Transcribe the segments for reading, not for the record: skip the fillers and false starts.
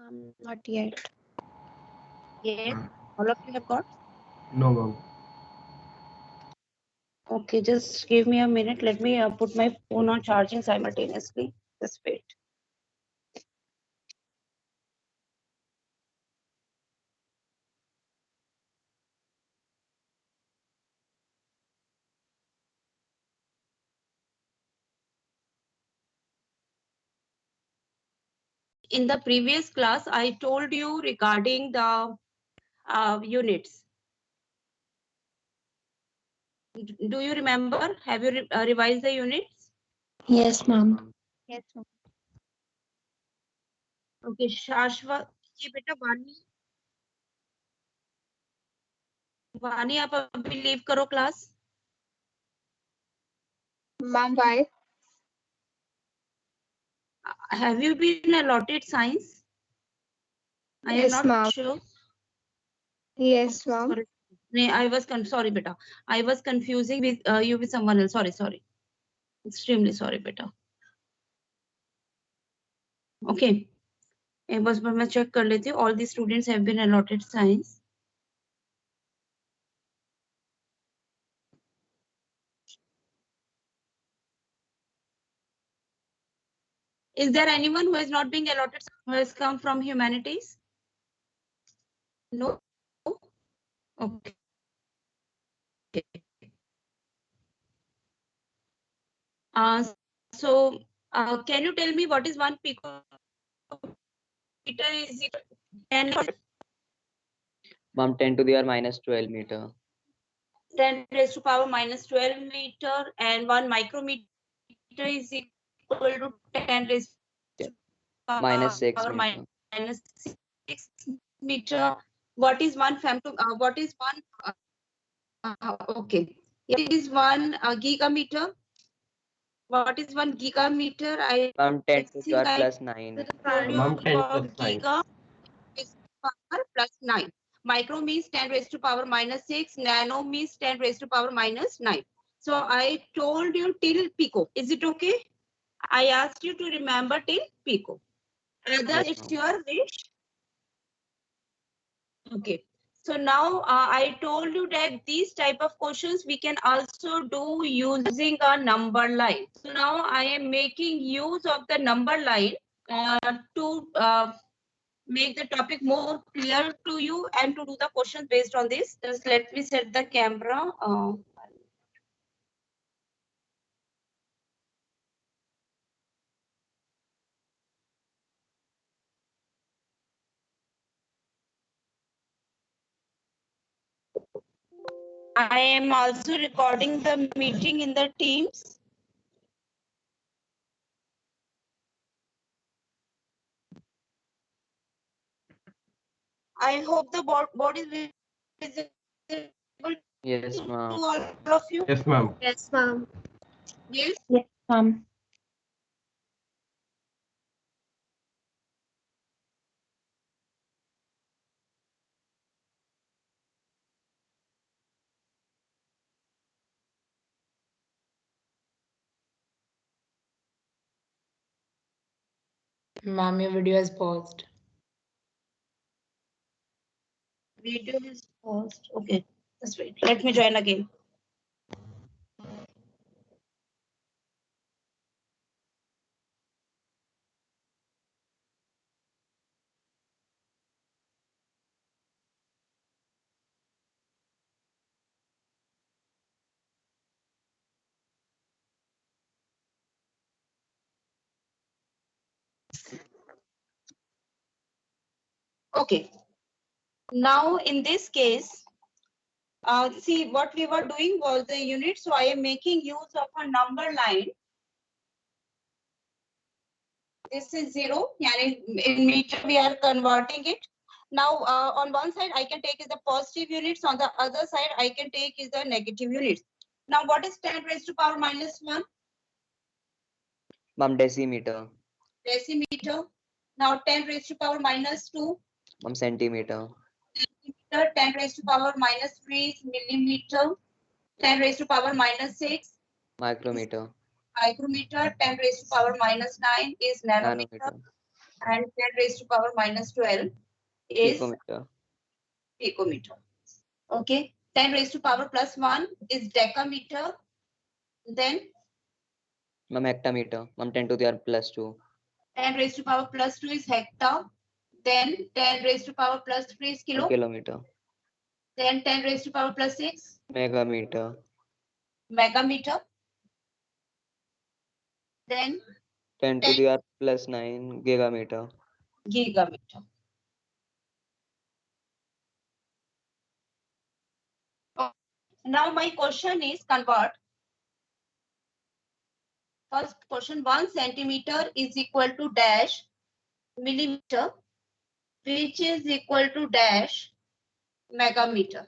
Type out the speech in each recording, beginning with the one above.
Not yet. Yes. All of you have got? No, ma'am. Okay, just give me a minute. Let me put my phone on charging simultaneously. Just wait. In the previous class, I told you regarding the units. Do you remember? Have you revised the units? Yes, ma'am. Yes, ma'am. Okay, Shashwat, ये बेटा वानी आप अभी leave करो class. Ma'am, why? Have you been allotted science? I am Yes, not ma'am. sure. Yes, ma'am. Sorry. I was sorry, beta. I was confusing with you with someone else. Sorry. Extremely sorry, beta. Okay. एक बार मैं check कर लेती हूँ. All the students have been allotted science. Is there anyone who is not being allotted, who has come from humanities? No. Okay. So can you tell me what is 1 picometer is equal to 10? Ma'am, 10 to the power minus 12 meter. 10 raised to power minus 12 meter, and 1 micrometer is equal to 10 raised to power Minus 6 meter. minus 6 meter. What is 1 femto? What is 1? Okay. It is 1 gigameter. What is 1 gigameter? I Ma'am, 10 to the think power I plus 9. told you Ma'am, 10 about plus 9. giga is power plus 9. Micro means 10 raised to power minus 6. Nano means 10 raised to power minus 9. So I told you till pico. Is it okay? I asked you to remember till pico. Other, Yes, it's ma'am. your wish. Okay. So now I told you that these type of questions we can also do using a number line. So now I am making use of the number line to make the topic more clear to you and to do the questions based on this. Just let me set the camera. I am also recording the meeting in the Teams. I hope the board is visible Yes, to ma'am. all of you. Yes, ma'am. Yes, ma'am. Yes. Yes, ma'am. Ma'am, your video is paused. Video is paused. Okay, just wait. Let me join again. Okay. Now in this case, see what we were doing was the unit. So I am making use of a number line. This is 0. Yani in meter we are converting it. Now on one side I can take is the positive units. On the other side I can take is the negative units. Now what is 10 raised to power minus 1? Ma'am, decimeter. Decimeter. Now 10 raised to power minus 2. Ma'am, centimeter. Centimeter. 10 raised to power minus 3 is millimeter. 10 raised to power minus 6. Micrometer. Micrometer. 10 raised to power minus 9 is nanometer. Nanometer. and 10 raised to power minus 12 is Picometer. picometer. Okay, 10 raised to power plus 1 is decameter. Then Ma'am, hectometer. Ma'am, 10 to the plus 2. 10 raised to power plus 2 is hectare. Then 10 raised to power plus 3 is kilo. Kilometer. Then 10 raised to power plus 6, Megameter. megameter. Then 10 to the plus 9. Gigameter. gigameter. Okay. Now my question is convert. First question, 1 centimeter is equal to dash millimeter, which is equal to dash megameter.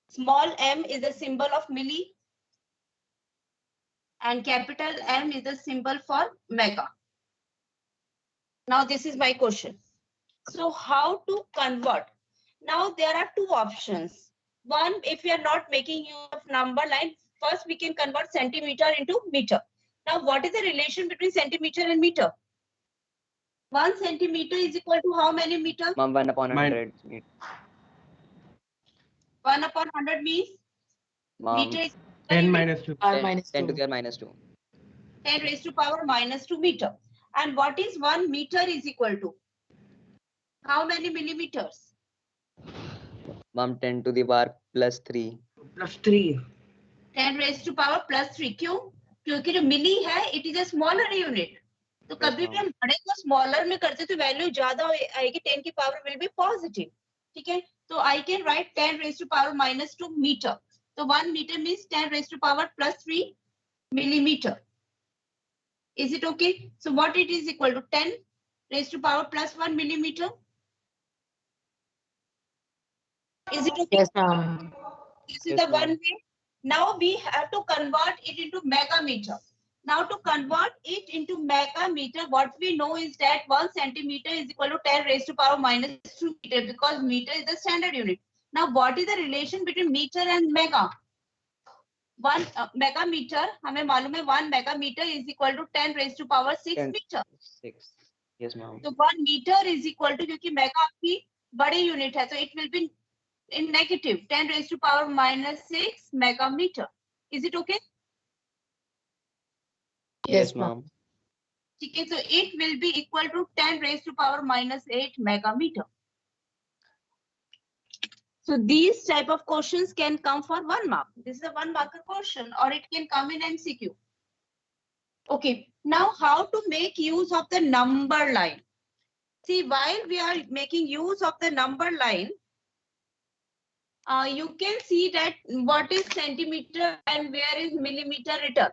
Small m is a symbol of milli and capital M is a symbol for mega. Now this is my question. So how to convert? Now there are two options. One, if we are not making use of number line, first we can convert centimeter into meter. Now what is the relation between centimeter and meter? 1 centimeter is equal to how many meters? Ma'am, 1 upon 100. 1 upon 100 means Ma'am, meter is 10 minus 2. 10 to the minus 2. 10 raised to power minus 2 meter. And what is 1 meter is equal to? How many millimeters? Ma'am, 10 to the power plus 3. Plus 3. 10 raised to power plus 3. क्यों? क्योंकि जो मिली है it is a smaller unit. तो कभी भी हम बड़े को स्मॉलर में करते तो वैल्यू ज्यादा आएगी. 10 की पावर विल बी पॉजिटिव. ठीक है, तो I can write 10 raise to power minus 2 metre. तो 1 metre means 10 raise to power plus 3 millimeter. Is it okay? So what it is equal to 10 raised to power plus 1 millimeter? Is it okay? Yes, ma'am. This is Yes, the ma'am. one way. Now we have to convert it into megameter. Now to convert it into megameter, what we know is that 1 centimeter is equal to 10 raised to power minus 2 meter because meter is the standard unit. Now what is the relation between meter and mega? 1 megameter, हमें मालूम है 1 megameter is equal to 10 raised to power 6 10. meter. 6. Yes, ma'am. तो 1 meter is equal to, क्योंकि mega आपकी बड़ी unit है, तो it will be in negative 10 raised to power minus 6 megameter. Is it okay? Yes, ma'am. ठीक है, so it will be equal to 10 raised to power minus 8 megameter. So these type of questions can come for 1 mark. This is a 1 marker question, or it can come in MCQ. Okay, now how to make use of the number line? See, while we are making use of the number line, you can see that what is centimeter and where is millimeter written.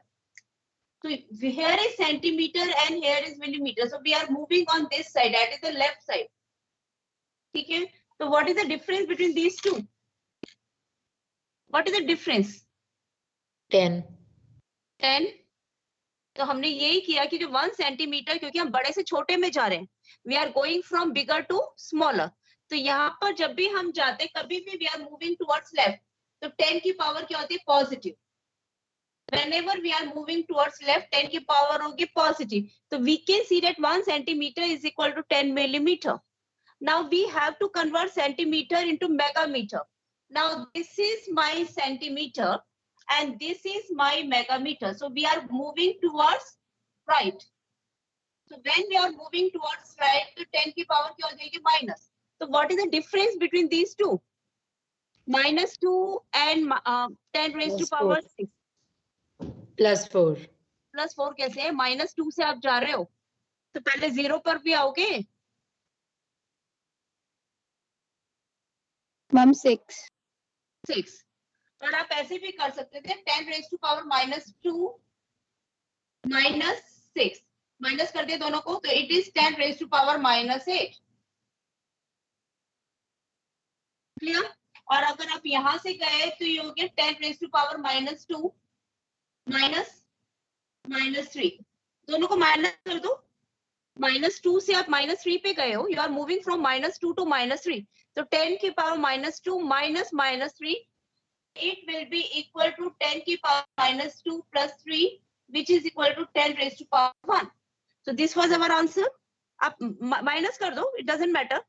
So here is centimeter and here is millimeter. So we are moving on this side, that is the left side. Okay. So what is the difference between these two? What is the difference? 10. 10. तो हमने यही किया कि जो 1 centimetre, क्योंकि हम बड़े से छोटे में जा रहे हैं, we are going from bigger to smaller. तो यहाँ पर जब भी हम जाते कभी भी we are moving towards left, तो 10 की पावर क्या होती है? Positive. Whenever we are moving towards left, 10 की पावर होगी पॉजिटिव. तो we can see that 1 centimeter is equal to 10 millimeter. Now we have to convert centimeter into megameter. Now this is my centimeter and this is my megameter. So we are moving towards right. So when we are moving towards right, तो 10 की power क्या हो जाएगी? Minus. So what is the difference between these two? Minus 2 and 10 raised to Plus power 4. 6. Plus 4. Plus 4 कैसे है? Minus 2 से आप जा रहे हो तो पहले 0 पर भी आओगे. Ma'am, 6. 6. और आप ऐसे भी कर सकते थे 10 raised to power minus 2 minus 6. Minus कर दिए दोनों को, तो it is 10 raised to power minus 8. Clear? और अगर आप यहां से गए तो ये हो गया 10 raised to power minus 2 minus 3. दोनों को माइनस कर दो. माइनस 2 से आप माइनस 3 पे गए हो. You are moving from minus 2 to minus 3. तो 10 की power minus 2 minus minus 3, it will be equal to 10 की power minus 2 plus 3, which is equal to 10 raised to power 1. So this was our answer. आप minus कर दो, it doesn't matter.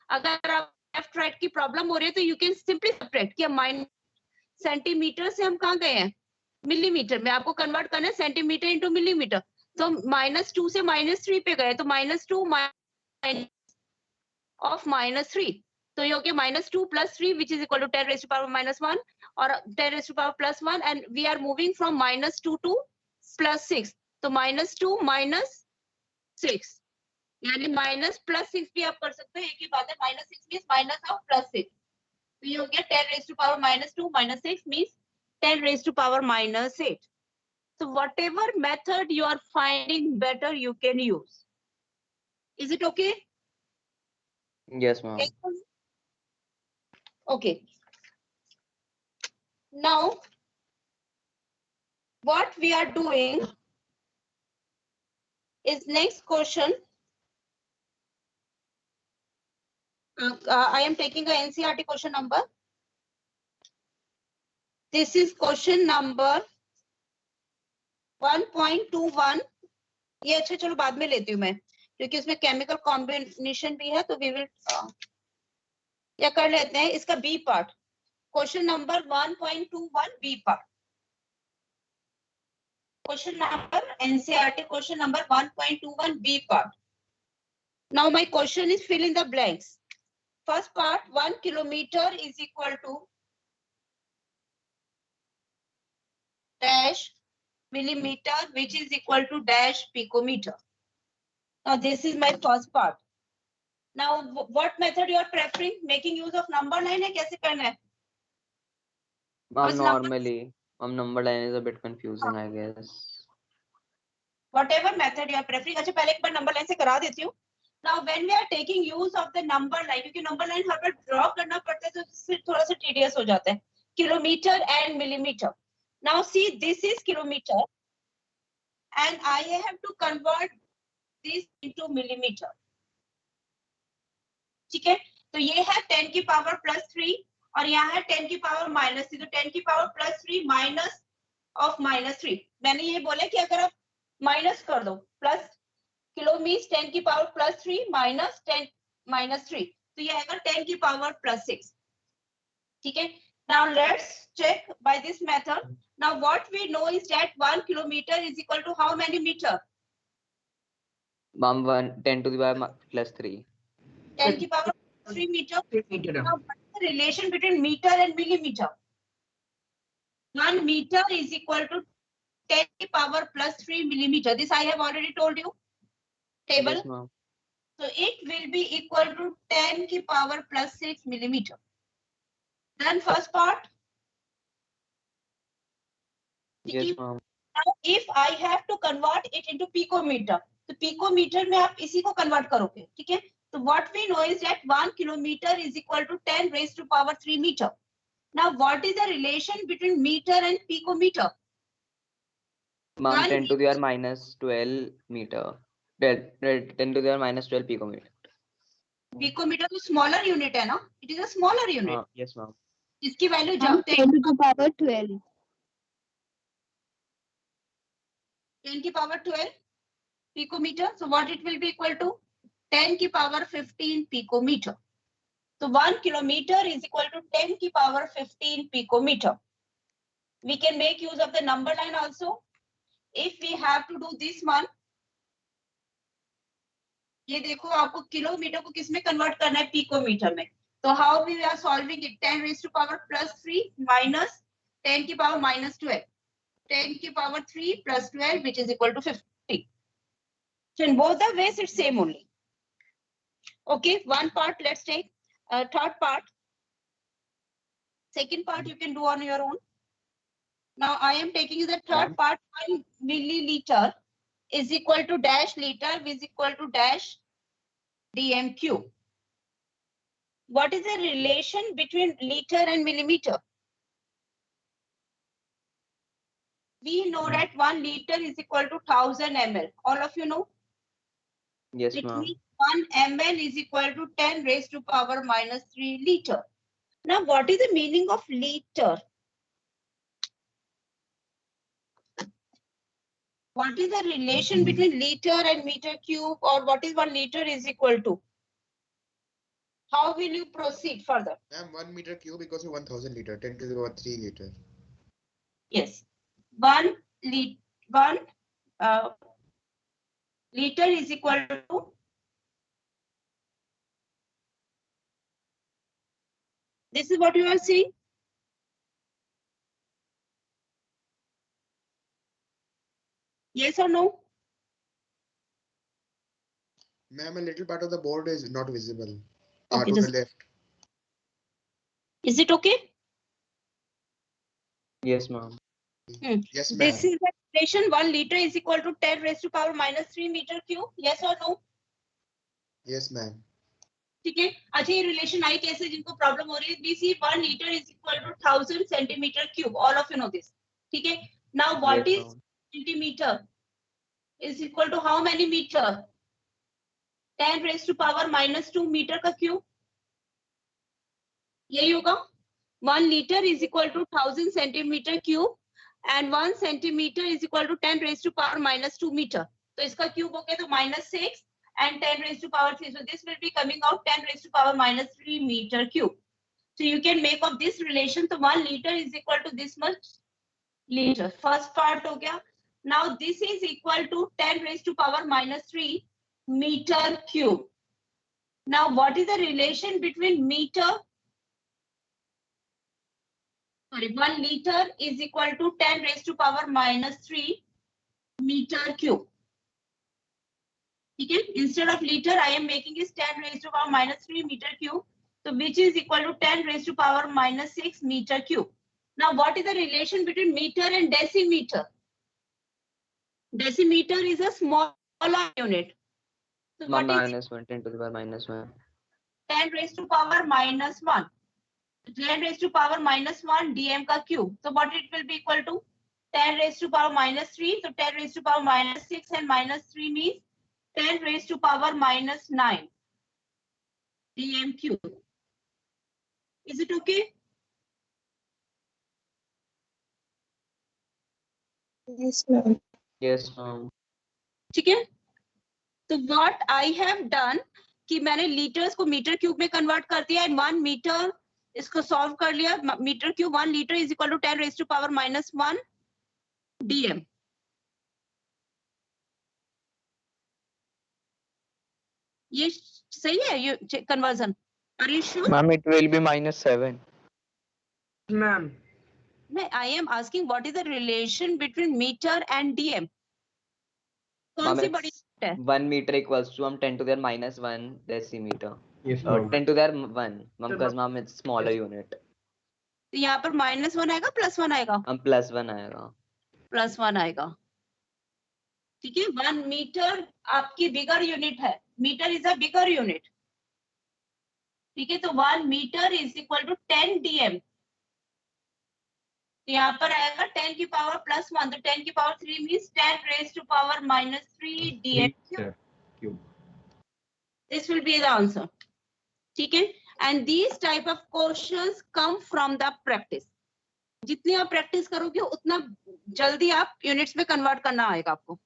अगर आप left right की problem हो रही है तो यू कैन सिंपली सब्ट्रैक्ट कि माइनस सेंटीमीटर से हम कहाँ गए हैं, मिलीमीटर में. आपको कन्वर्ट करना है सेंटीमीटर इंटू मिलीमीटर. तो -2 से -3 पे गए तो -2 ऑफ -3. तो ये हो गया -2 + 3 which is equal to 10 raised to power -1 और 10 raised to power +1 and we are moving from -2 to +6. तो -2 -6 यानी -+6 भी आप कर सकते हो. एक ही बात है, -6 means minus of +6. तो ये हो गया 10 raised to power -2 -6 means 10 raised to power -8. So whatever method you are finding better, you can use. Is it okay? Yes, ma'am. Okay. Now, what we are doing is next question. I am taking a NCERT question number. This is question number 1.21. ये अच्छा चलो बाद में लेती हूँ मैं, क्योंकि उसमें केमिकल कॉम्बिनेशन भी है, तो वी विल या कर लेते हैं इसका B part. Question number 1.21 B part. Question number NCERT question number 1.21 B part. Now my question is fill in the blanks. First part, 1 kilometer is equal to dash millimeter, which is equal to dash picometer. Now this is my first part. Now what method you are preferring? Making use of number line है, कैसे करना है? Ma'am, What's number? normally, ma'am, number line is a bit confusing, I guess. Whatever method you are preferring. अच्छा पहले एक बार number line से करा देती हूँ. Now when we are taking use of the number line, क्योंकि number line हर बार draw करना पड़ता है, तो फिर थोड़ा सा tedious हो जाता है. Kilometer and millimeter. Now see, this is kilometer and I have to convert this into millimeter. ठीक है, तो ये है 10 की पावर +3 और यहाँ है 10 की पावर -3. तो 10 की पावर +3 माइनस ऑफ -3. मैंने ये बोला कि अगर आप माइनस कर दो, प्लस किलो मीन्स 10 की पावर +3 माइनस 10 -3, तो ये आएगा 10 की पावर +6. ठीक है. Now let's check by this method. Now what we know is that 1 kilometer is equal to how many meter? Ma'am, 10 to the power +3. 10 की power 3 meter. 3 meter. Now what is the relation between meter and millimeter? 1 meter is equal to 10 की power +3 millimeter. This I have already told you. Table. Yes, ma'am. So it will be equal to 10 की power +6 millimeter. Then first part. Yes, ma'am. Now if I have to convert it into picometer, तो picometer में आप इसी को convert करोगे. ठीक है. So what we know is that 1 kilometer is equal to 10 raised to power 3 meter. Now what is the relation between meter and picometer? Ma'am, One 10 to the power -12 meter. 10 to the power -12 picometer. Picometer तो smaller unit है ना? It is a smaller unit. Yes, ma'am. इसकी value जब 10 to the power 12. 10 की power 12 picometer. So what it will be equal to? 10 की power 15 picometer. So 1 kilometer is equal to 10 की power 15 picometer. We can make use of the number line also. If we have to do this one, ये देखो आपको kilometre को किसमें convert करना है, picometre में. तो how we are solving it? 10 raised to power +3 minus 10 की पावर -12. 10 की power 3 plus 12 which is equal to 50. So in both the ways it's same only. Okay, one part let's take. Third part. Second part you can do on your own. Now I am taking the third part. 1 milliliter is equal to dash liter is equal to dash dmq. What is the relation between liter and millimeter? We know that 1 liter is equal to 1000 ml. All of you know? Yes, It ma'am. means 1 ml is equal to 10 raised to power -3 liter. Now, what is the meaning of liter? what is the relation between liter and meter cube, or what is 1 liter is equal to? How will you proceed further? Ma'am, 1 meter cube equals to 1000 liter, 10 to the power 3 liter. Yes, 1 liter is equal to, this is what you are seeing. Yes or no? Ma'am, a little part of the board is not visible. Okay, To just- the left. Is it okay? Yes, ma'am. Yes, ma'am. This is the relation, 1 liter is equal to 10 raised to power minus 3 meter cube. Yes or no? Yes, ma'am. ठीक है, अच्छा ये relation I कैसे, जिनको problem हो रही है, we see 1 liter is equal to 1000 centimeter cube. All of you know this. ठीक है, now what Yes, is ma'am. centimeter is equal to how many meter? 10 raised to power minus 2 meter का cube. यही होगा. 1 liter is equal to 1000 centimeter cube and 1 centimeter is equal to 10 raised to power minus 2 meter. तो इसका cube हो गया तो minus 6 and 10 raised to power 3. So this will be coming out 10 raised to power minus 3 meter cube. So you can make of this relation. So 1 liter is equal to this much liter. First part हो गया. Now this is equal to 10 raised to power minus 3 meter cube. Now what is the relation between meter? Sorry, 1 liter is equal to 10 raised to power minus 3 meter cube. Okay, instead of liter, I am making is 10 raised to power minus 3 meter cube. So which is equal to 10 raised to power minus 6 meter cube. Now what is the relation between meter and decimeter? Decimeter is a smaller unit. So Ma'am, what is minus 1, 10 to the power minus 1. 10 raised to power minus 1? 10 raised to power minus 1 dm ka cube. So what it will be equal to? 10 raised to power minus 3. So 10 raised to power minus 6 and minus 3 means 10 raised to power minus 9 dm cube. Is it okay? Yes, ma'am. Yes, ma'am. ठीक है, तो what I have done कि मैंने litres को metre cube में convert कर दिया and 1 metre इसको सॉल्व कर लिया. Metre cube 1 litre is equal to 10 raise to power minus 1 dm. ये सही है ये conversion? Are you sure? Ma'am, it will be -7. Ma'am. I am asking what is the relation between meter and dm? कौन Ma'am, C it's बड़ी है? 1 meter equals to 10 to the minus 1 decimeter. Yes, ma'am. 10 to the 1. Ma'am, because ma'am, it's smaller unit. तो यहाँ पर -1 आएगा +1 आएगा? Plus 1 आएगा. +1 आएगा. ठीक है, 1 मीटर आपकी बिगर यूनिट है. Metre is a bigger unit. ठीक है, तो 1 metre is equal to 10 dm. तो यहाँ पर आएगा 10 की पावर +1, तो 10 की power 3 means 10 raise to power -3 dm cube. Cube. This will be the answer. ठीक है, and these type of questions come from the practice. जितनी आप प्रैक्टिस करोगे उतना जल्दी आप यूनिट्स में कन्वर्ट करना आएगा आपको.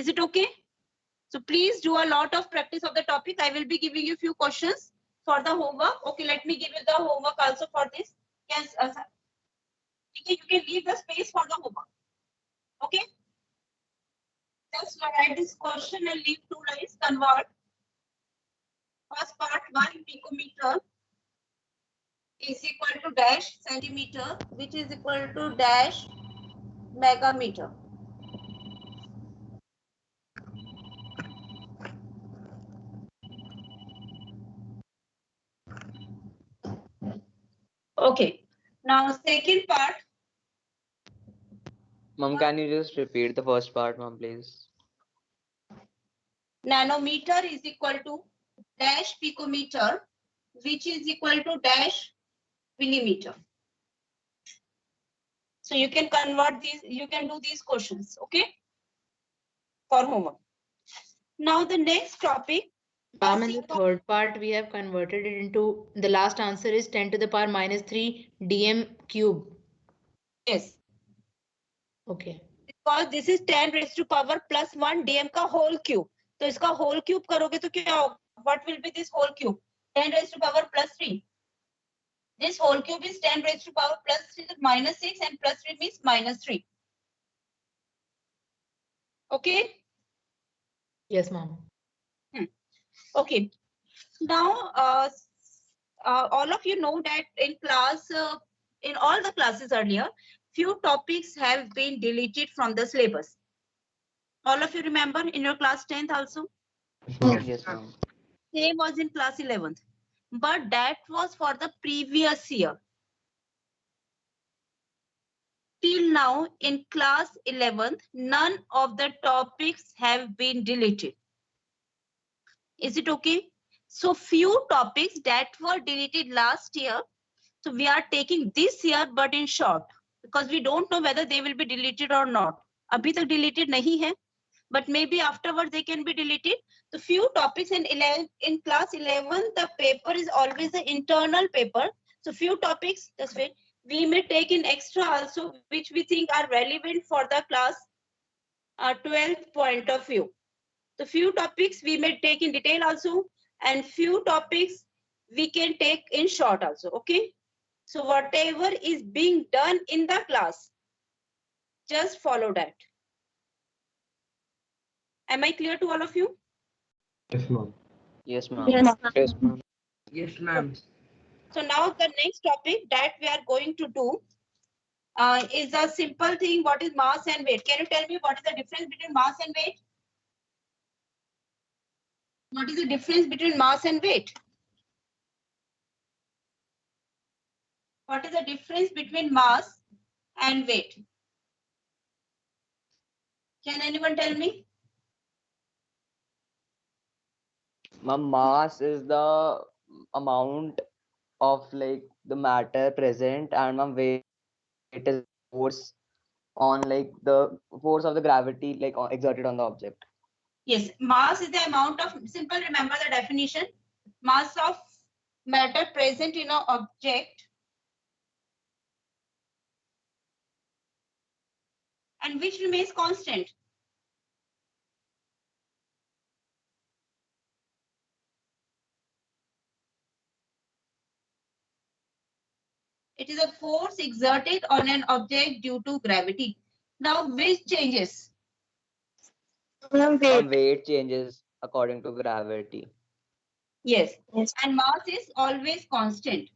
Is it okay? So please do a lot of practice of the topic. I will be giving you few questions for the homework. Okay, let me give you the homework also for this. Yes, sir. Okay, you can leave the space for the homework. Okay. Just write this question and leave 2 lines. Convert. First part, 1 picometer is equal to dash centimeter, which is equal to dash megameter. Okay. Now second part. Ma'am, can you just repeat the first part, ma'am, please? Nanometer is equal to dash picometer, which is equal to dash millimeter. So you can convert these, you can do these questions, okay? For homework. Now the next topic. Ma'am, in the third part, we have converted it into, the last answer is 10 to the power -3 dm cube. Yes. Okay. Because this is 10 raised to power plus 1 dm का whole cube. तो इसका whole cube करोगे तो क्या होगा? What will be this whole cube? 10 raised to power plus 3. This whole cube is 10 raised to power plus 3 is minus 6 and plus 3 means minus 3. Okay? Yes, ma'am. Okay. Now, all of you know that in class, in all the classes earlier, few topics have been deleted from the syllabus. All of you remember in your class 10th also? Yes, ma'am. Same was in class 11th, but that was for the previous year. Till now, in class 11th, none of the topics have been deleted. Is it okay? So few topics that were deleted last year, so we are taking this year, but in short, because we don't know whether they will be deleted or not. Abhi tak deleted nahi hai, but maybe afterwards they can be deleted. So few topics in class 11, the paper is always the internal paper. So few topics, just wait, we may take in extra also, which we think are relevant for the class 12th point of view. So few topics we may take in detail also, and few topics we can take in short also, okay? So whatever is being done in the class, just follow that. Am I clear to all of you? Yes, ma'am. Yes, ma'am. Yes, ma'am. Yes, ma'am. Yes, ma'am. So now the next topic that we are going to do is a simple thing. What is mass and weight? Can you tell me what is the difference between mass and weight? What is the difference between mass and weight? What is the difference between mass and weight? Can anyone tell me? Ma'am, mass is the amount of like the matter present, and ma'am, weight is force on like the force of the gravity like exerted on the object. Yes, mass is the amount of, simple, remember the definition. Mass of matter present in an object and which remains constant. It is a force exerted on an object due to gravity. Now, which changes? Ma'am, weight changes according to gravity. Yes. Yes. And mass is always constant.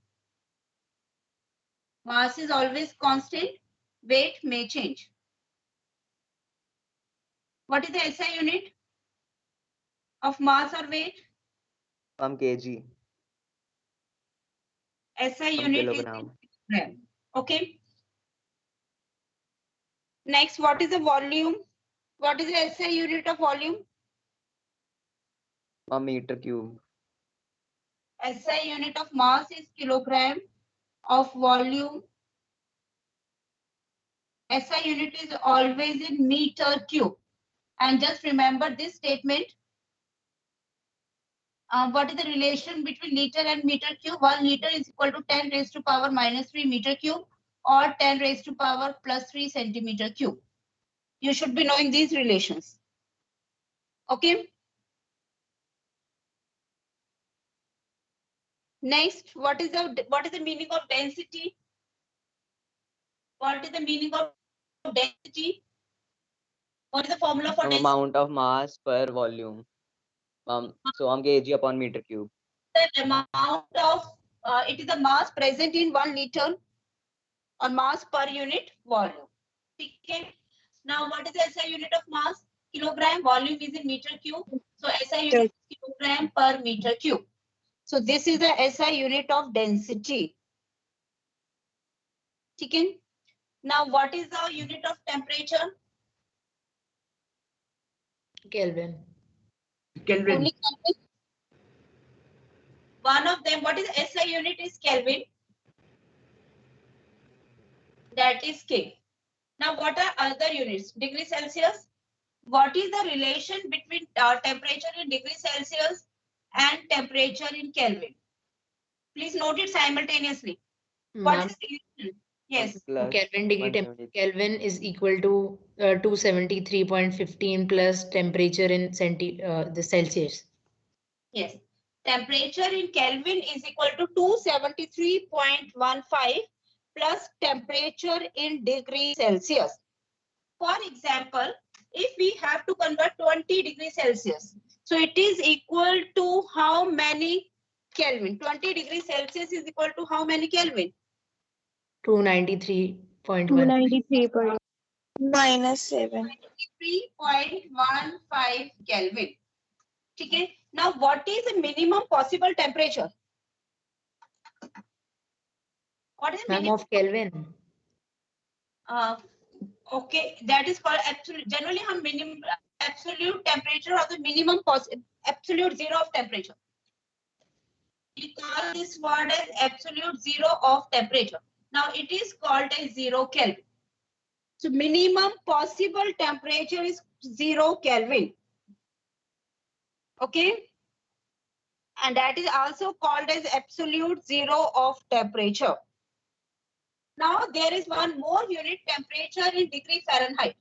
Mass is always constant. Weight may change. What is the SI unit of mass or weight? Ma'am, kg. SI Ma'am, unit is kilogram. gram. Okay. Next, what is the volume? What is the SI unit of volume? Ma'am, meter cube. SI unit of mass is kilogram, of volume. SI unit is always in meter cube. And just remember this statement. What is the relation between liter and meter cube? 1 liter is equal to 10 raised to power minus 3 meter cube or 10 raised to power plus 3 centimeter cube. You should be knowing these relations. Okay. Next, what is the meaning of density? What is the meaning of density? What is the formula for density? Amount of mass per volume. So kg upon meter cube. The amount of it is the mass present in 1 liter or mass per unit volume. Okay. Now, what is the SI unit of mass? Kilogram. Volume is in meter cube. So SI unit is kilogram per meter cube. So this is the SI unit of density. Okay. Now, what is the unit of temperature? Kelvin. Kelvin. Only Kelvin. One of them, what is the SI unit is Kelvin. That is K. Now, what are other units? Degree Celsius. What is the relation between temperature in degree Celsius and temperature in Kelvin? Please note it simultaneously. What is the relation? Yes. plus Kelvin degree 170. Kelvin is equal to 273.15 plus temperature in the Celsius. Yes. Temperature in Kelvin is equal to 273.15 plus temperature in degree Celsius. For example, if we have to convert 20 degrees Celsius, so it is equal to how many Kelvin? 20 degrees Celsius is equal to how many Kelvin? 293.1. 293. -7. 3.15 Kelvin. Okay. Now, what is the minimum possible temperature? What is the Ma'am, minimum? of Kelvin. Okay, that is called absolute. Generally, हम minimum absolute temperature or the minimum absolute zero of temperature. We call this word as absolute zero of temperature. Now, it is called as 0 Kelvin. So, minimum possible temperature is 0 Kelvin. Okay. And that is also called as absolute zero of temperature. Now, there is one more unit, temperature in degree Fahrenheit.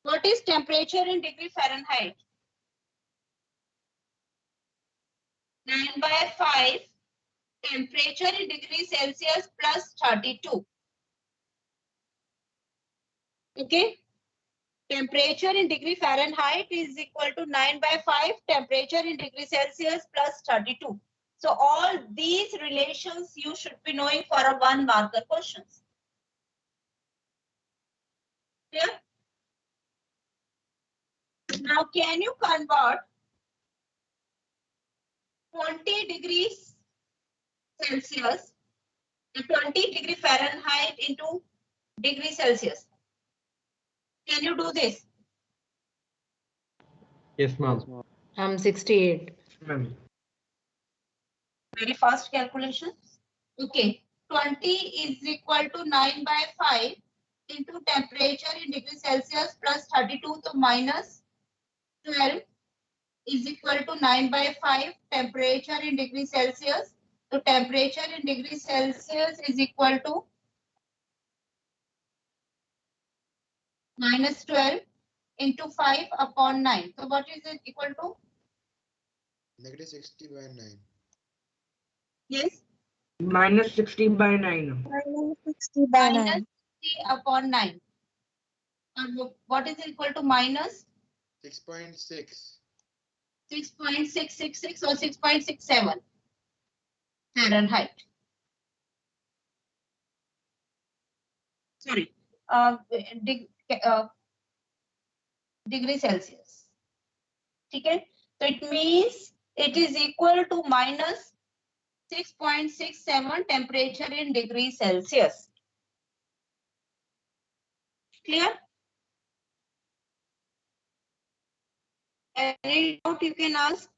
What is temperature in degree Fahrenheit? 9/5 temperature in degree Celsius plus 32. Okay. Temperature in degree Fahrenheit is equal to 9/5 temperature in degree Celsius plus 32. So all these relations you should be knowing for a 1 marker questions. Clear? Now can you convert 20 degrees Celsius and 20 degree Fahrenheit into degree Celsius? Can you do this? Yes, ma'am. 68. Ma'am. Very fast calculation. Okay, 20 is equal to 9/5 into temperature in degree Celsius plus 32, so minus 12 is equal to 9/5 temperature in degree Celsius. So temperature in degree Celsius is equal to minus 12 into 5 upon 9. So what is it equal to? -60/9. Yes, Minus 60/9. -60/9. minus 3 upon 9. And what is equal to minus 6.6. 6.666 or 6.67 Fahrenheit. Sorry, degree Celsius. Okay, so it means it is equal to minus 6.67 temperature in degree Celsius. Clear? Any doubt you can ask?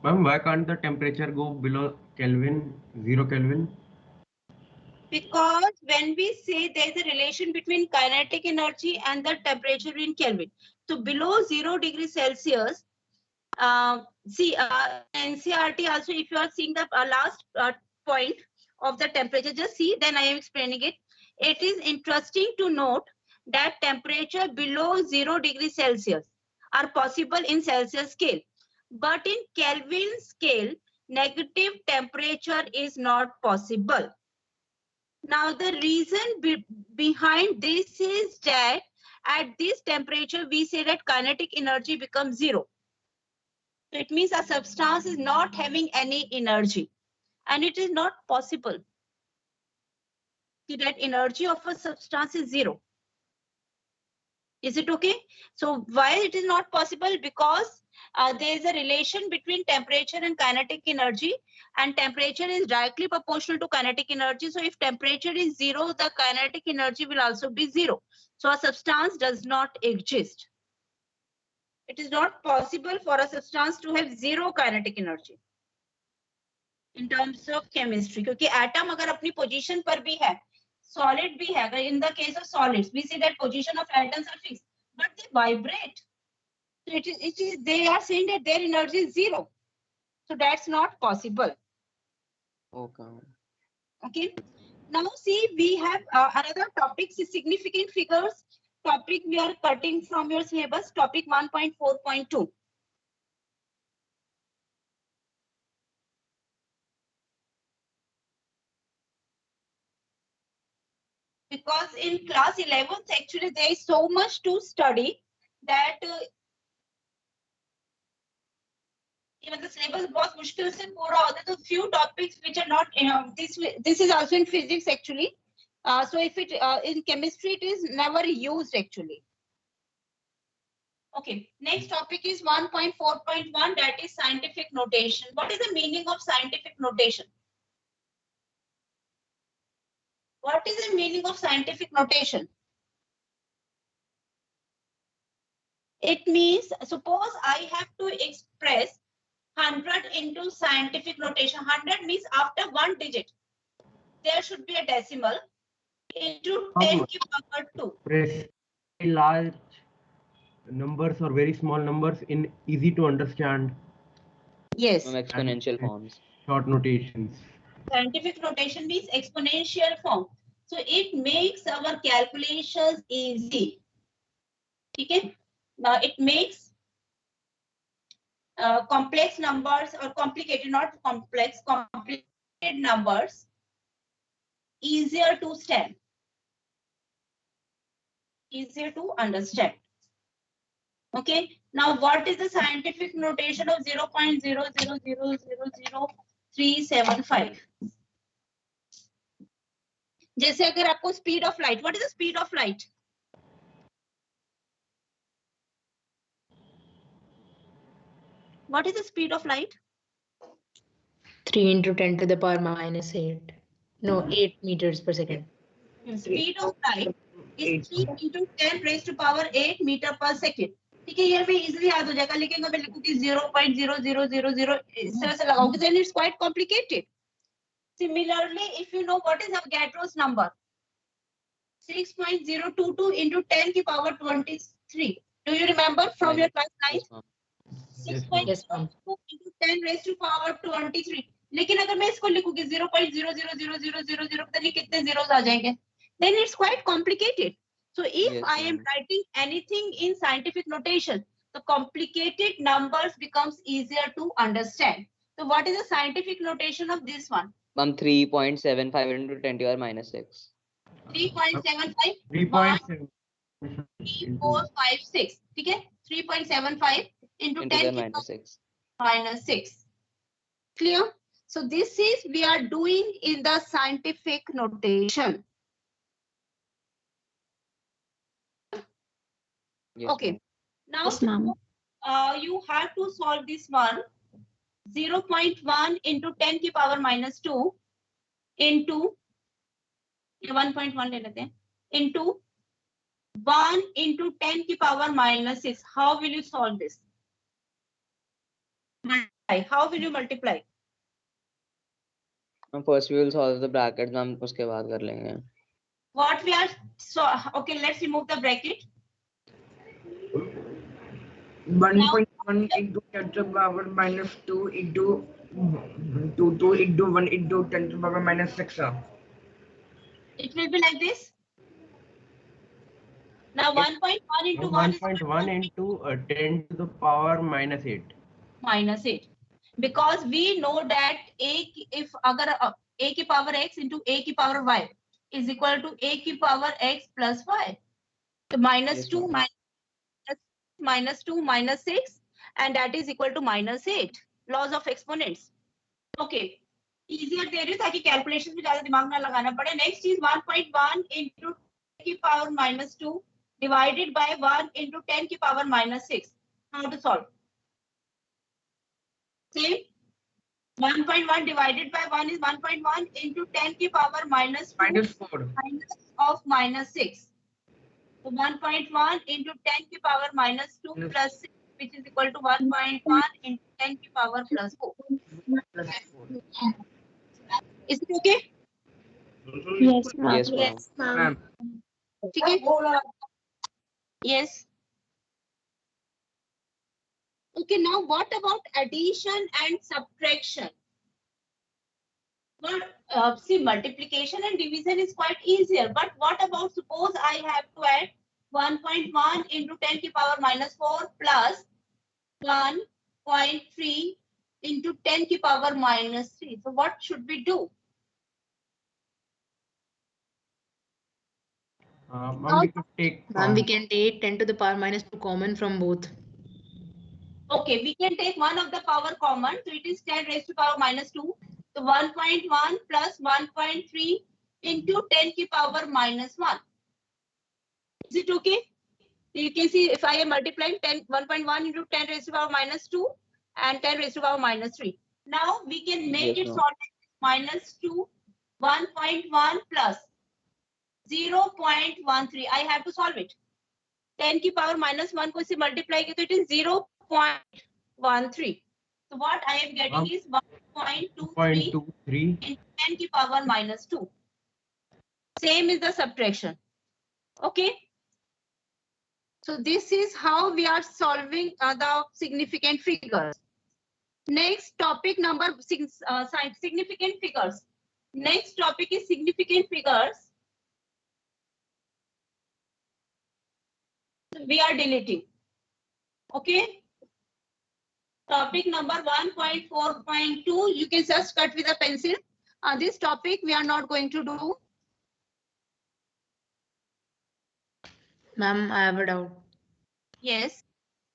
Ma'am, why can't the temperature go below Kelvin, 0 Kelvin? Because when we say there is a relation between kinetic energy and the temperature in Kelvin. So below 0 degrees Celsius, see NCERT also, if you are seeing the last point of the temperature, just see, then I am explaining it. It is interesting to note that temperature below 0 degrees Celsius are possible in Celsius scale. But in Kelvin scale, negative temperature is not possible. Now, the reason behind this is that at this temperature, we say that kinetic energy becomes 0. So it means a substance is not having any energy, and it is not possible. See, that energy of a substance is 0. Is it okay? So why it is not possible? Because there is a relation between temperature and kinetic energy, and temperature is directly proportional to kinetic energy. So if temperature is 0, the kinetic energy will also be 0. So a substance does not exist. It is not possible for a substance to have 0 kinetic energy in terms of chemistry. क्योंकि atom अगर अपनी position पर भी है, solid भी है, in the case of solids, we see that position of atoms are fixed, but they vibrate. So they are saying that their energy is 0. So that's not possible. Okay. Okay. Now see, we have another topic, significant figures. Topic we are cutting from your syllabus, topic 1.4.2. Because in class 11th, actually there is so much to study that even the syllabus बहुत मुश्किल से पूरा होता है, तो few topics which are not, this is also in physics actually. So if it in chemistry, it is never used actually. Okay, next topic is 1.4.1, that is scientific notation. What is the meaning of scientific notation? What is the meaning of scientific notation? It means, suppose I have to express 100 into scientific notation. 100 means after one digit, there should be a decimal into 10 to the power 2. Press large numbers or very small numbers in easy to understand Yes. Some exponential And- forms. short notations. Scientific notation means exponential form. So it makes our calculations easy. Okay? Now it makes complex numbers or complicated, not complex, complicated numbers easier to stand, easier to understand. Okay. Now what is the scientific notation of 0.000000375? जैसे अगर आपको speed of light, what is the speed of light? What is the speed of light? 3 into 10 to the power minus 8. No, 8 meters per second. Speed of light is 3 into 10 raised to power 8 meter per second. ठीक है, ये मैं easily याद हो जाएगा, लेकिन अगर मैं लिखूंगी 0.0000 इस तरह से लगाऊंगी, then it's quite complicated. Similarly, if you know what is Avogadro's number, 6.022 into 10 to the power 23. Do you remember from your class 9? Yes, ma'am. 6.02 into 10 raised to power 23. लेकिन अगर मैं इसको लिखूंगी 0.000000 पता नहीं कितने zeros आ जाएंगे, then it's quite complicated. So if Yes, I am ma'am. writing anything in scientific notation, the complicated numbers becomes easier to understand. So what is the scientific notation of this one? Ma'am, 3.75 into 10 to the power minus 6. 3.75 3.7 3, 4, 5, 6. ठीक है, 3.75 into 10 Into the to the minus 6. minus 6. Clear? So this is we are doing in the scientific notation. Yes, Okay. ma'am. Now Yes, ma'am. you have to solve this one. 0.1 into 10 to the power minus 2 into 1.1 ले लेते हैं, into 1 into 10 to the power minus 6. How will you solve this? Multiply. How will you multiply? Ma'am, first we will solve the brackets, ma'am, उसके बाद कर लेंगे. What we are, so okay, let's remove the bracket. 1.1 into 10 to the power minus 2 into 2 into 1 into 10 to the power minus 6. It will be like this. Now 1.1 into 1 is 1.1 into 10 to the power minus 8. minus 8. Because we know that if agar a की power x into a की power y is equal to a की power x plus y. So minus Yes, 2 ma'am. minus 2 minus 6, and that is equal to minus 8. Laws of exponents. Okay. Easier दे रही हूँ ताकि calculations में ज़्यादा दिमाग ना लगाना पड़े. Next is 1.1 into 10 की power minus 2 divided by 1 into 10 की power minus 6. How to solve? Same. 1.1 divided by 1 is 1.1 into 10 की power minus 2 Minus 4. minus of minus 6. So 1.1 into 10 की power minus 2 plus 6, which is equal to 1.1 into 10 की power plus 4. Plus 4. Is it okay? Yes, ma'am. Yes, ma'am. Yes, ma'am. Ma'am, ठीक है? Yes. Okay, now what about addition and subtraction? Well, see, multiplication and division is quite easier, but what about suppose I have to add 1.1 into 10 to the power minus 4 plus 1.3 into 10 to the power minus 3. So what should we do? Ma'am, we could take. Ma'am, we can take 10 to the power minus 2 common from both. Okay, we can take one of the power common, so it is 10 raised to power minus 2. So 1.1 plus 1.3 into 10 to the power minus 1. Is it okay? You can see if I am multiplying 1.1 into 10 raised to power minus 2 and 10 raised to power minus 3. Now we can make Yes, it ma'am. solve minus 2, 1.1 plus 0.13. I have to solve it. 10 की power minus 1 को इसे multiply किया तो it is 0.13. So what I am getting is 1.23 into 10 की power minus 2. Same is the subtraction. Okay. So this is how we are solving the significant figures. Next topic number 6, significant figures. Next topic is significant figures. We are deleting. Okay. Topic number 1.4.2. You can just cut with a pencil. This topic we are not going to do. Ma'am, I have a doubt. Yes.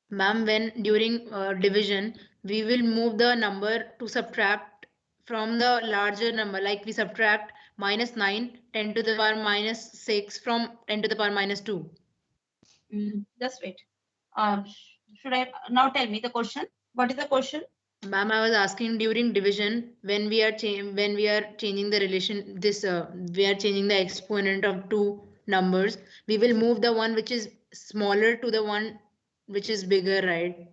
Ma'am, when during division, we will move the number to subtract from the larger number, like we subtract minus 9, 10 to the power minus 6 from 10 to the power minus 2. Just wait. Should I now tell me the question? What is the question? Ma'am, I was asking during division when we are changing the relation. We are changing the exponent of two numbers. We will move the one which is smaller to the one which is bigger, right?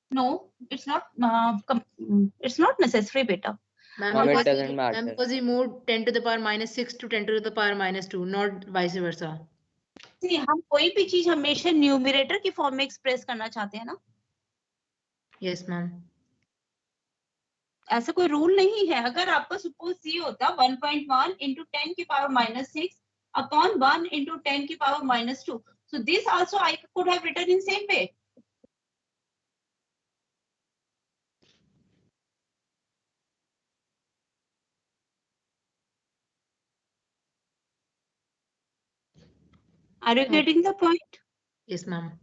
No, it's not. It's not necessary, beta. Ma'am, it doesn't matter. Because we moved 10 to the power minus 6 to 10 to the power minus 2, not vice versa. See, हम कोई भी चीज हमेशा numerator की form में express करना चाहते हैं ना? Yes, ma'am. ऐसा कोई रूल नहीं है. अगर आपका सपोज सी होता 1.1 into 10 की पावर minus 6 upon 1 into 10 की power minus 2. So this also I could have written in same way. Are you getting the point? Yes, ma'am.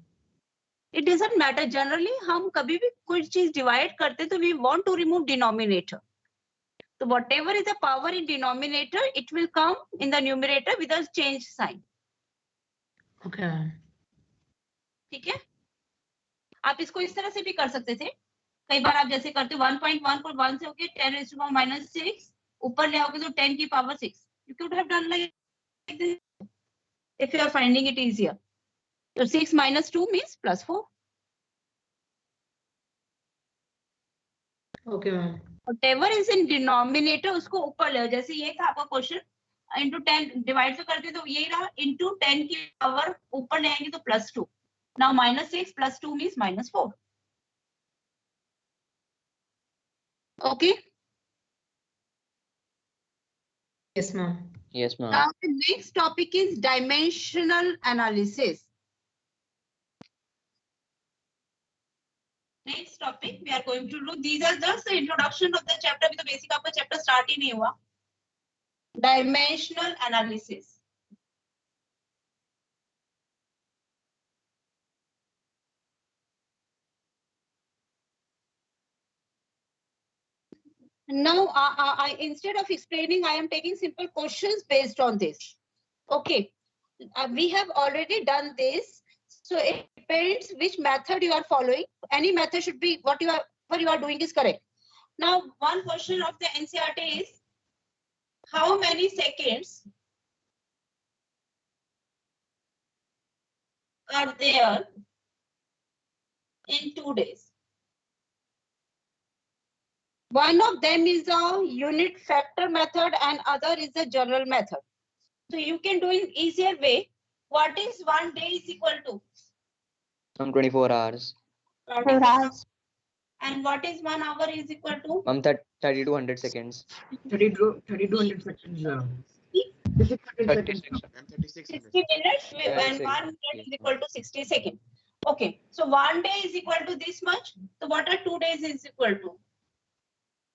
It doesn't matter. Generally, हम कभी भी कोई चीज divide करते तो we want to remove denominator. So whatever is the power in denominator, it will come in the numerator with a change sign. Okay, ma'am. ठीक है? आप इसको इस तरह से भी कर सकते थे. कई बार आप जैसे करते 1.1 को 1 से होके 10 raised to power minus 6 ऊपर ले आओगे तो 10 की power 6. You could have done like this if you are finding it easier. So 6 minus 2 means plus 4. Okay, ma'am. Whatever is in denominator उसको ऊपर ले आओ. जैसे ये था आपका क्वेश्चन into 10 डिवाइड तो करते तो ये रहा into 10 की पावर ऊपर ले आएंगे तो plus 2. Now minus 6 plus 2 means minus 4. Okay. Yes, ma'am. Yes, ma'am. Now the next topic is dimensional analysis. Next topic we are going to do. These are just the introduction of the chapter. With the basic आपका chapter start ही नहीं हुआ. Dimensional analysis. Now, I instead of explaining, I am taking simple questions based on this. Okay, we have already done this, so it depends which method you are following. Any method should be what you are doing is correct. Now, one question of the NCERT is how many seconds are there in 2 days? One of them is the unit factor method and other is the general method. So you can do in easier way. What is 1 day is equal to? Some 24 hours. 4 hours. And what is 1 hour is equal to? 30 to 100 seconds. 3200 seconds. 3600 seconds. 3600. 60 minutes Yeah, and 1 minute yes, is equal to 60 seconds. Okay, so 1 day is equal to this much. So what are 2 days is equal to?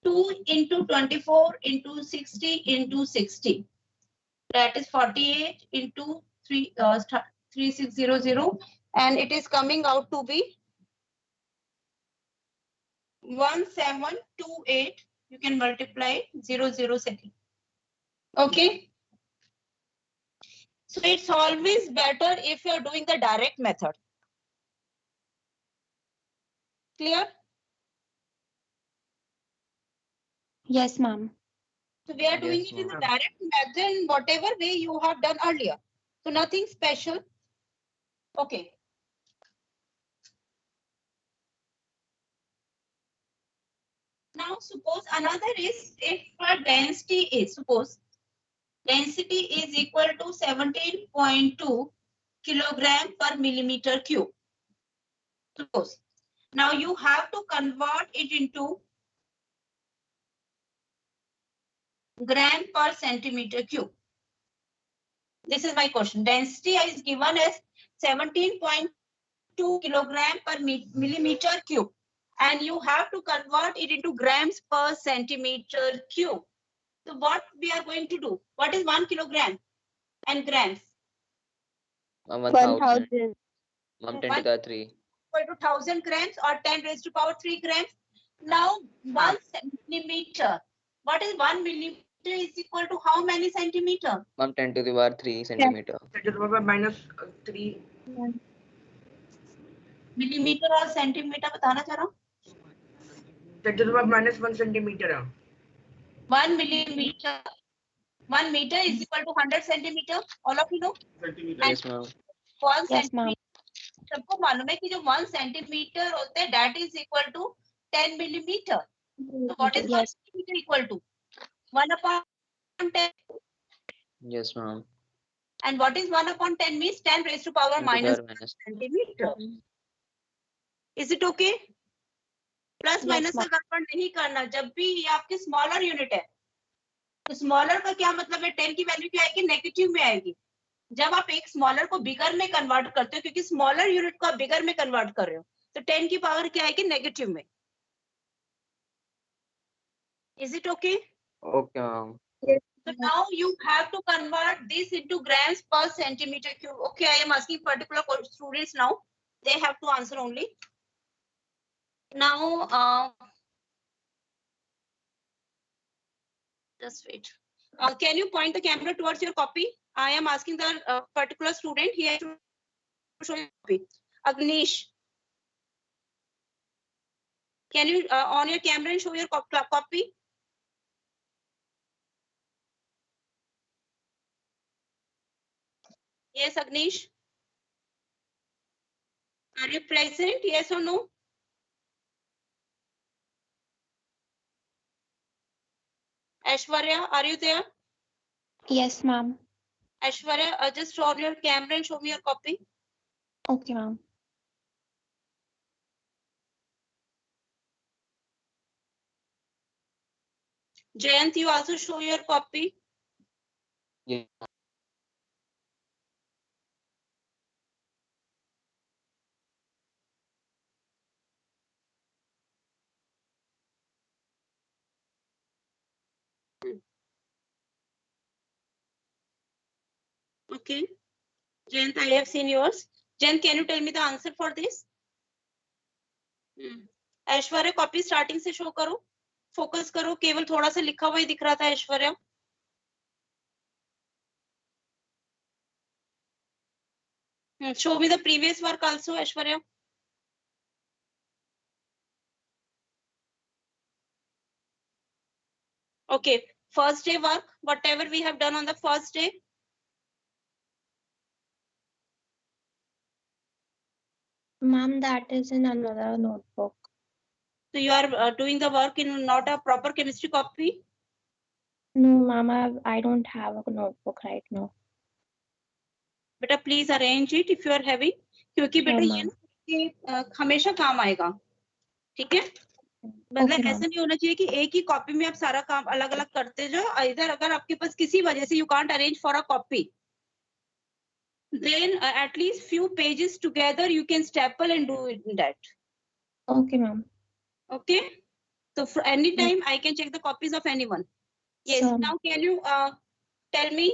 2 into 24 into 60 into 60. That is 48 into 3600, and it is coming out to be 1728. You can multiply 00 second. Okay. So it's always better if you are doing the direct method. Clear? Yes, ma'am. So we are doing Yes, it in the ma'am. direct method in whatever way you have done earlier. So nothing special. Okay. Now suppose another is if density is, suppose density is equal to 17.2 kilogram per millimeter cube. Suppose. Now you have to convert it into gram per centimeter cube. This is my question. Density is given as 17.2 kilogram per millimeter cube, and you have to convert it into grams per centimeter cube. So what we are going to do? What is 1 kilogram and grams? 1000. Ma'am, 10 to the 3. Equal to 1000 grams or 10 raised to power 3 grams. Now 1 centimeter. What is 1 millimeter is equal to how many centimeter? Ma'am, 10 to the power 3 centimeter. That is minus 3. Millimeter और centimeter बताना चाह रहा हूँ. That is minus 1 centimeter. 1 millimeter. 1 meter is equal to 100 centimeter. All of you know? Yes, ma'am. 1 Yes, ma'am. centimeter. सबको मालूम है कि जो 1 centimeter होते हैं, that is equal to 10 millimeter. So what is 1 Yes. millimeter equal to? 1 upon 10. Yes, ma'am. And what is 1 upon 10 means 10 raised to power 10 to the minus power minus. centimeter. Is it okay? Plus Yes, minus का ma'am. गड़बड़ नहीं करना. जब भी ये आपकी smaller unit है, तो स्मॉलर का क्या मतलब है? 10 की वैल्यू क्या आएगी? नेगेटिव में आएगी. जब आप एक स्मॉलर को बिगर में कन्वर्ट करते हो, क्योंकि स्मॉलर यूनिट को आप बिगर में कन्वर्ट कर रहे हो, तो 10 की पावर क्या आएगी? नेगेटिव में. Is it okay? Okay, ma'am. So now you have to convert this into grams per centimeter cube. Okay, I am asking particular students now. They have to answer only. Now, just wait. Can you point the camera towards your copy? I am asking the particular student. He has to show your copy. Agnish, can you on your camera and show your copy? Yes, Agnish. Are you present? Yes or no? Aishwarya, are you there? Yes, ma'am. Aishwarya, just show your camera and show me your copy. Okay, ma'am. Jayant, you also show your copy. Yeah. Okay. Jayant, I have seen yours. Jayant, can you tell me the answer for this? Aishwarya copy starting से show करो, focus करो, केवल थोड़ा सा लिखा हुआ ही दिख रहा था Aishwarya. Show me the previous work also, Aishwarya. Okay, first day work, whatever we have done on the first day. Ma'am, that is in another notebook. So you are doing the work in not a proper chemistry copy? No, ma'am, I don't have a notebook right now. Beta, please arrange it if you are having. क्योंकि बेटा हाँ, ये ma'am. आपके हमेशा काम आएगा, ठीक है। मतलब Okay, ऐसा नहीं होना चाहिए कि एक ही कॉपी में आप सारा काम अलग अलग करते जाओ। इधर अगर आपके पास किसी वजह से you can't arrange for a copy, then at least few pages together you can staple and do it in that. Okay, ma'am. Okay, so for any time I can check the copies of anyone. Yes. Sure. Now can you tell me?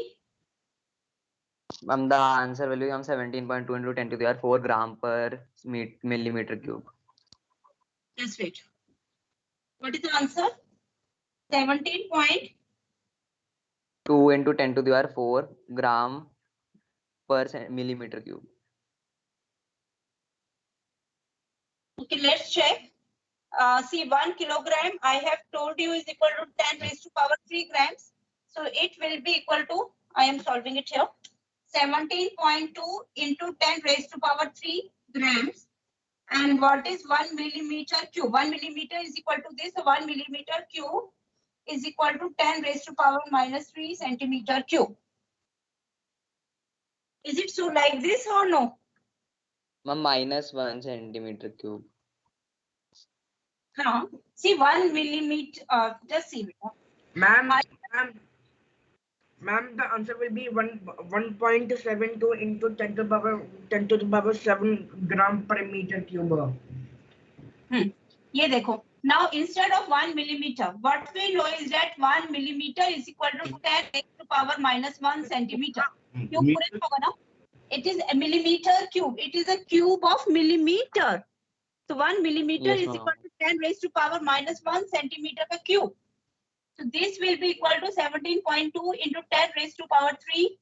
The answer will become 17.2 into 10 to the power 4 gram per millimeter cube. Just wait. What is the answer? 17.2 2 into 10 to the power 4 gram per millimeter cube. Okay, let's check. See, 1 kilogram I have told you is equal to 10 raised to power 3 grams. So it will be equal to, I am solving it here, 17.2 into 10 raised to power 3 grams. And what is 1 millimeter cube? 1 millimeter is equal to this. So 1 millimeter cube is equal to 10 raised to power minus 3 centimeter cube. Is it so like this or no? Minus 1 centimeter cube. See, 1 millimeter, just see. Ma'am, the answer will be 1.72 into 10 to the power 7 gram per meter cube. ये देखो. Now instead of 1 millimeter, what we know is that 1 millimeter is equal to 10 raised to power minus 1 centimeter. क्यों पूरे होगा ना? It is a millimeter cube. It is a cube of millimeter. So 1 millimeter Yes, is ma'am. equal to 10 raised to power minus 1 centimeter per cube. So this will be equal to 17.2 into 10 raised to power 3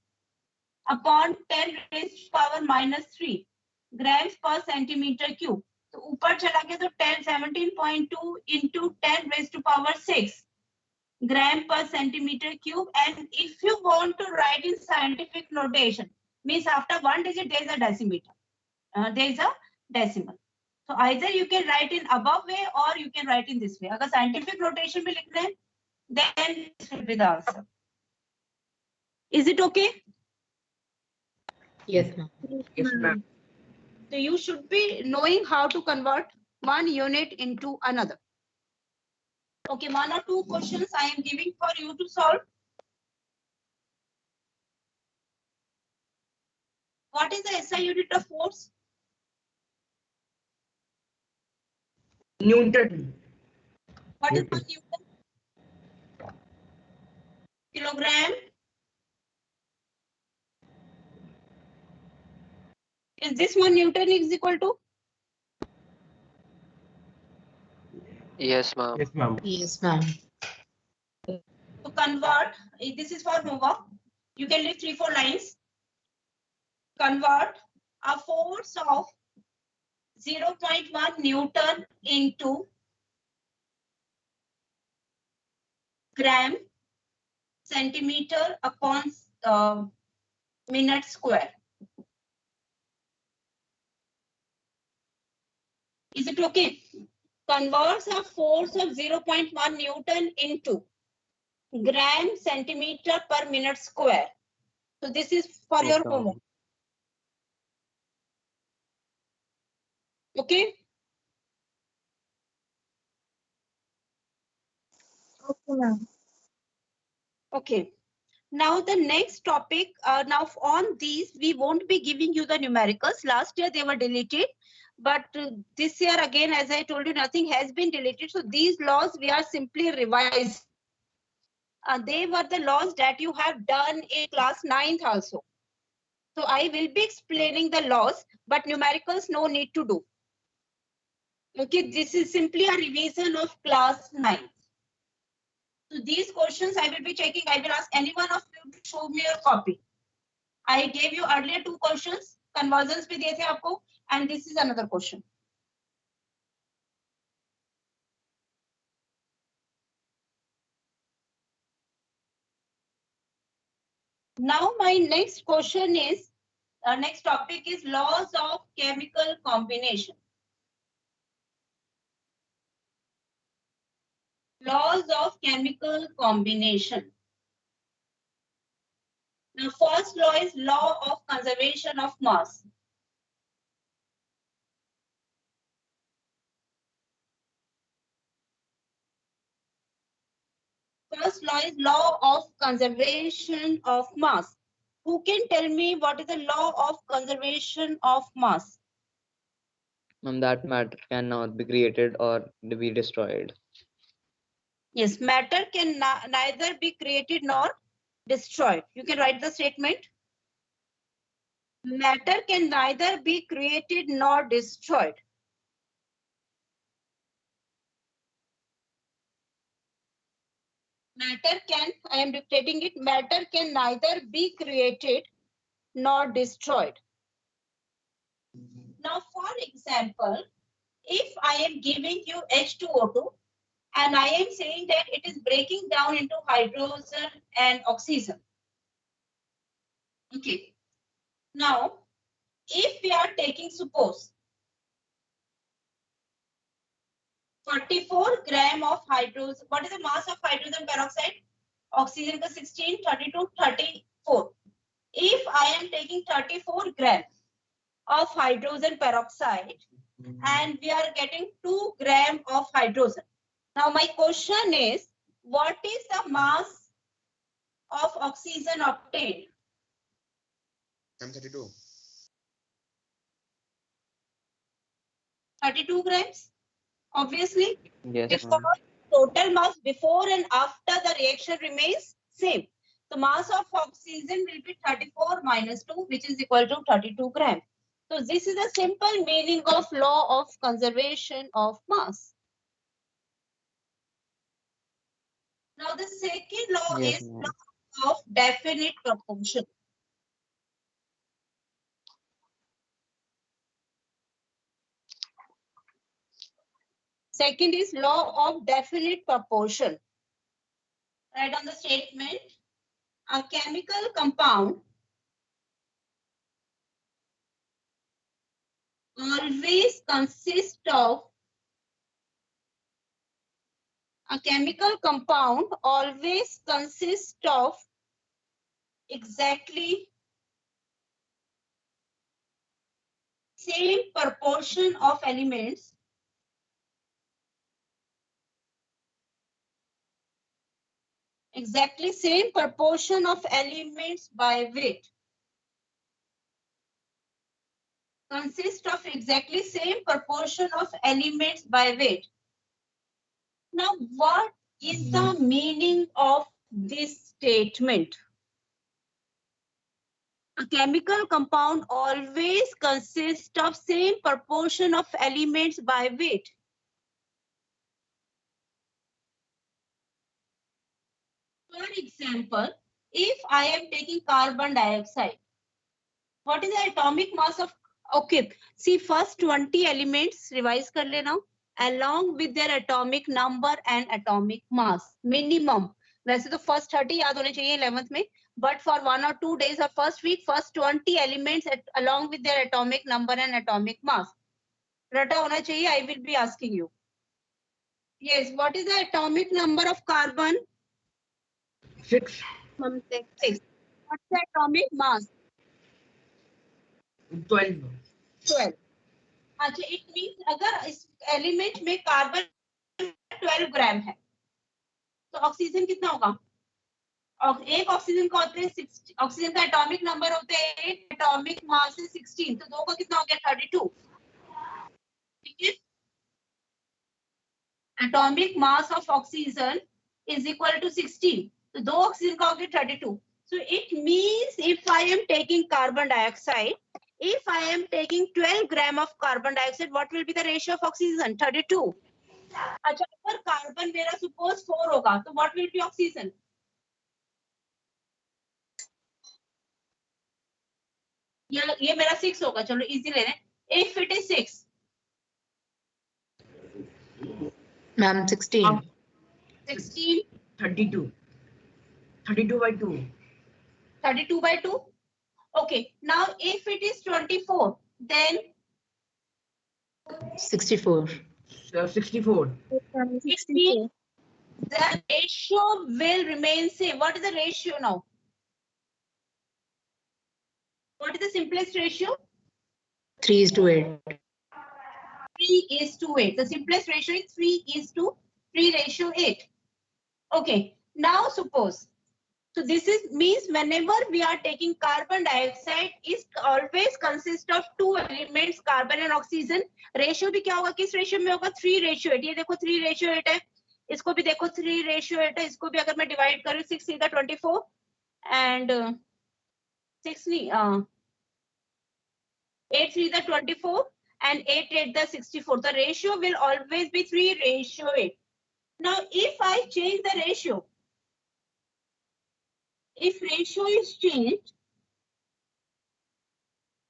upon 10 raised to power minus 3 grams per centimeter cube. तो ऊपर चला गया तो 17.2 into 10 raised to power 6 gram per centimeter cube. And if you want to write in scientific notation, means after one digit there is a decimeter, there is a decimal. So either you can write in above way or you can write in this way. अगर scientific notation में लिखना है, then this will be the answer. Is it okay? Yes, ma'am. Yes, ma'am. So you should be knowing how to convert one unit into another. Okay, 1 or 2 questions I am giving for you to solve. What is the SI unit of force? Newton. What is 1 Newton? Kilogram? Is this 1 Newton is equal to? Yes, ma'am. Yes, ma'am. Yes, ma'am. To convert, this is for homework. You can leave 3-4 lines. Convert a force of 0.1 Newton into gram centimeter upon minute square. Is it okay? Converts a force of 0.1 Newton into gram centimeter per minute square. So this is for your Okay. homework. Okay. Okay, ma'am. Okay. Now the next topic, now on these, we won't be giving you the numericals. Last year they were deleted, but this year again, as I told you, nothing has been deleted. So these laws we are simply revised. They were the laws that you have done in class 9th also. So I will be explaining the laws, but numericals no need to do. Okay, this is simply a revision of class 9th. So these questions I will be checking. I will ask any one of you to show me your copy. I gave you earlier 2 questions. Conversions भी दिए थे आपको, and this is another question. Now my next question is, next topic is laws of chemical combination. Laws of chemical combination. Now first law is law of conservation of mass. First law is law of conservation of mass. Who can tell me what is the law of conservation of mass? That matter cannot be created or be destroyed. Yes, matter can neither be created nor destroyed. You can write the statement. Matter can neither be created nor destroyed. Matter can, I am dictating it, matter can neither be created nor destroyed. Now, for example, if I am giving you H2O2 and I am saying that it is breaking down into hydrogen and oxygen. Okay. Now, if we are taking, suppose, 44 gram of hydrogen, what is the mass of hydrogen peroxide? Oxygen ka 16, 32, 34. If I am taking 34 gram of hydrogen peroxide and we are getting 2 gram of hydrogen. Now my question is, what is the mass of oxygen obtained? I'm 32. 32 grams, obviously. Yes, Because ma'am. total mass before and after the reaction remains same. The mass of oxygen will be 34 minus 2, which is equal to 32 grams. So this is a simple meaning of law of conservation of mass. Now the second law Yes, is ma'am. law of definite proportion. Second is law of definite proportion. Write on the statement. A chemical compound always consists of exactly same proportion of elements by weight. Consists of exactly same proportion of elements by weight. Now, what is the meaning of this statement? A chemical compound always consists of same proportion of elements by weight. For example, if I am taking carbon dioxide, what is the atomic mass of, okay, see first 20 elements, revise kar lena, along with their atomic number and atomic mass, minimum. वैसे तो first 30 याद होने चाहिए 11th में, but for 1 or 2 days or first week, first 20 elements along with their atomic number and atomic mass. रटा होना चाहिए, I will be asking you. Yes, what is the atomic number of carbon? 6. 6. What's the atomic mass? 12. 12. अच्छा, it means अगर इस element में carbon 12 ग्राम है तो oxygen कितना होगा? और एक ऑक्सीजन का होते हैं ऑक्सीजन का एटॉमिक नंबर होते हैं 8, एटॉमिक मास है 16, तो दो का कितना हो गया 32. ठीक है, atomic mass of oxygen is equal to 16, तो दो ऑक्सीजन का हो गया 32. So it means if I am taking carbon dioxide, if I am taking 12 gram of carbon dioxide, what will be the ratio of oxygen? 32. अच्छा, अगर carbon मेरा suppose 4 होगा, तो what will be oxygen? ये मेरा 6 होगा, चलो easy ले लें. If it is 6. Ma'am, 16. 16. 32. 32 by 2. 32 by 2. Okay, now if it is 24, then 64. 64. it means the ratio will remain same. What is the ratio now? What is the simplest ratio? 3:8. 3:8. The simplest ratio is 3:3 ratio 8. Okay, Now suppose, so this is means whenever we are taking carbon dioxide is always consist of two elements, carbon and oxygen. Ratio भी क्या होगा, किस ratio में होगा, 3:8. ये देखो 3:8 है, इसको भी देखो 3:8 है, इसको भी अगर मैं divide करूँ 6 3 24 and 6 नहीं 8 3 24 and 8 8 64. The ratio will always be 3:8. Now if I change the ratio, if ratio is changed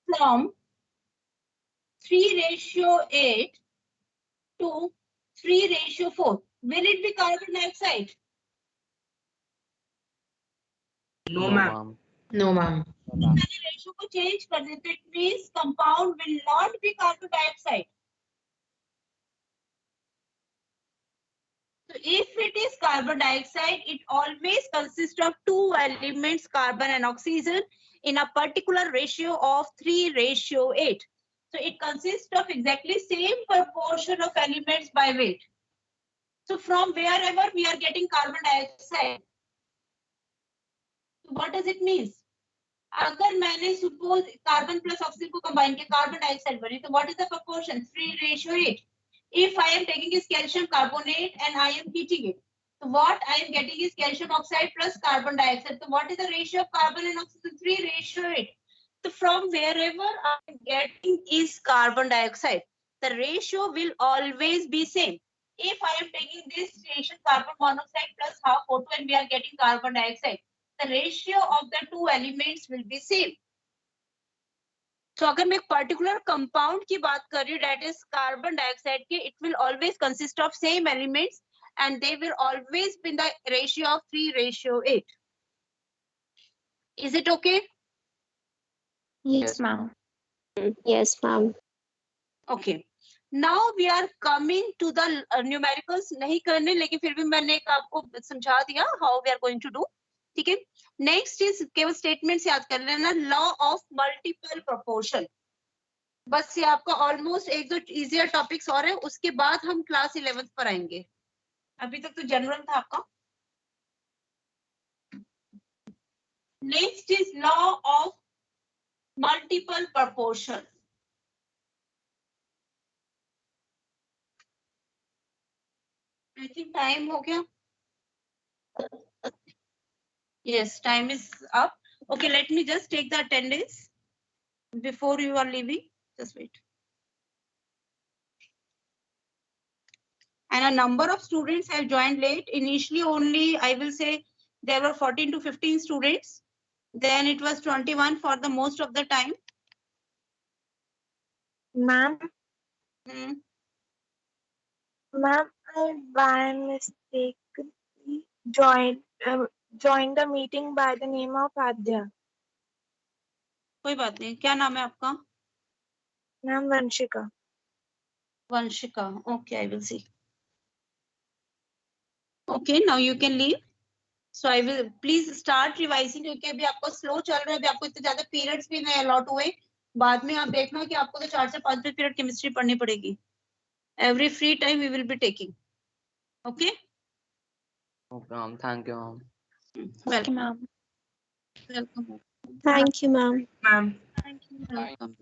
from 3:8 to 3:4, will it be carbon dioxide? No, ma'am. No, ma'am. मैंने ratio को change कर देते, it means compound will not be carbon dioxide. So if it is carbon dioxide, it always consists of two elements, carbon and oxygen, in a particular ratio of 3:8. So it consists of exactly same proportion of elements by weight. So from wherever we are getting carbon dioxide, so what does it mean? अगर मैंने suppose carbon plus oxygen को combine किया carbon dioxide बनी, तो what is the proportion? 3:8. If I am taking is calcium carbonate and I am heating it, so what I am getting is calcium oxide plus carbon dioxide. So what is the ratio of carbon and oxygen? 3:8. So from wherever I am getting is carbon dioxide, the ratio will always be same. If I am taking this ratio carbon monoxide plus half O2 and we are getting carbon dioxide, the ratio of the two elements will be same. So अगर मैं एक particular compound की बात कर रही हूँ, that is carbon dioxide के, it will always consist of same elements and they will always be in the ratio of 3:8. Is it okay? Yes, ma'am. Yes, ma'am. Okay. Now we are coming to the numericals. नहीं करने, लेकिन फिर भी मैंने आपको समझा दिया how we are going to do. ठीक है. नेक्स्ट इज केवल स्टेटमेंट्स याद कर लेना, लॉ ऑफ मल्टीपल प्रोपोर्शन. बस ये आपका ऑलमोस्ट एक दो इजियर टॉपिक्स और है, उसके बाद हम क्लास 11th पर आएंगे. अभी तक तो जनरल था आपका. Next is law of multiple proportion. I think time हो गया. Yes, time is up. Okay, let me just take the attendance before you are leaving. Just wait. And a number of students have joined late. Initially, only I will say there were 14 to 15 students. Then it was 21 for the most of the time. Ma'am, ma'am, I by mistakenly joined the meeting by the name of Adya. कोई बात नहीं. क्या नाम है आपका? Ma'am, Vanshika. Vanshika. Okay, I will see. Okay, now you can leave. So I will please start revising क्योंकि अभी आपको slow चल रहा है, अभी आपको इतने ज्यादा periods भी नहीं allot हुए. बाद में आप देखना कि आपको तो 4 से 5 पीरियड केमिस्ट्री पढ़नी पड़ेगी. Every free time we will be taking. Okay? Okay, ma'am. Thank you, ma'am. Okay, ma'am. Welcome. Thank you, ma'am. Ma'am. Thank you. Welcome.